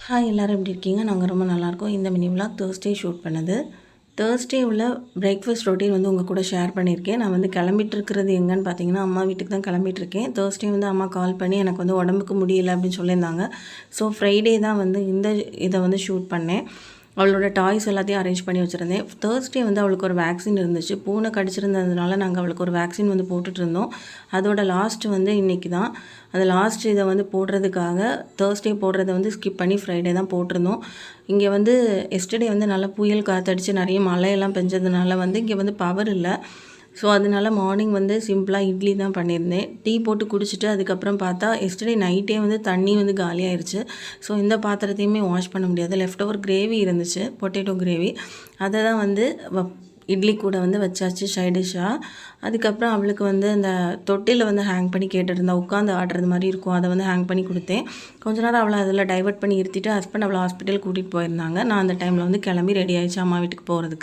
Hi எல்லோரும் எப்படி இருக்கீங்க? நாங்கள் ரொம்ப நல்லாயிருக்கோம். இந்த மினி விலாக் தேர்ஸ்டே ஷூட் பண்ணது. தேர்ஸ்டே உள்ள பிரேக்ஃபாஸ்ட் ரொட்டீன் உங்கள் கூட ஷேர் பண்ணியிருக்கேன். நான் கிளம்பிட்டு இருக்கிறது எங்கன்னு பார்த்தீங்கன்னா, அம்மா வீட்டுக்கு தான் கிளம்பிட்டுருக்கேன். தேர்ஸ்டே அம்மா கால் பண்ணி எனக்கு உடம்புக்கு முடியலை அப்படின்னு சொல்லியிருந்தாங்க. ஸோ ஃப்ரைடே தான் இந்த இதை ஷூட் பண்ணேன். அவளோட டாய்ஸ் எல்லாத்தையும் அரேஞ்ச் பண்ணி வச்சுருந்தேன். தேர்ஸ்டே அவளுக்கு ஒரு வேக்சின் இருந்துச்சு. பூனை கடிச்சிருந்ததுனால நாங்கள் அவளுக்கு ஒரு வேக்சின் போட்டுட்ருந்தோம். அதோட லாஸ்ட் இன்றைக்கி தான். அந்த லாஸ்ட் இதை போடுறதுக்காக தேர்ஸ்டே போடுறதை ஸ்கிப் பண்ணி ஃப்ரைடே தான் போட்டிருந்தோம். இங்கே எஸ்டர்டே நல்லா புயல் காற்றடிச்சு நிறைய மழையெல்லாம் பெஞ்சதுனால இங்கே பவர் இல்லை. ஸோ அதனால மார்னிங் சிம்பிளாக இட்லி தான் பண்ணியிருந்தேன். டீ போட்டு குடிச்சிட்டு அதுக்கப்புறம் பார்த்தா எஸ்டர்டே நைட்டே தண்ணி காலியாயிருச்சு. ஸோ இந்த பாத்திரத்தையுமே வாஷ் பண்ண முடியாது. லெஃப்ட் ஓவர் கிரேவி இருந்துச்சு, பொட்டேட்டோ கிரேவி. அதை தான் இட்லி கூட வச்சாச்சு சைடிஷ்ஷாக. அதுக்கப்புறம் அவளுக்கு அந்த தொட்டியில் ஹேங் பண்ணி கேட்டுருந்தா. உட்காந்து ஆடுறது மாதிரி இருக்கும். அதை ஹேங் பண்ணி கொடுத்தேன். கொஞ்ச நேரம் அவளை அதில் டைவர்ட் பண்ணி இருத்திட்டு ஹஸ்பண்ட் அவளை ஹாஸ்பிட்டல் கூட்டிகிட்டு போயிருந்தாங்க. நான் அந்த டைமில் கிளம்பி ரெடி ஆகிடுச்சு அம்மா வீட்டுக்கு போகிறதுக்கு.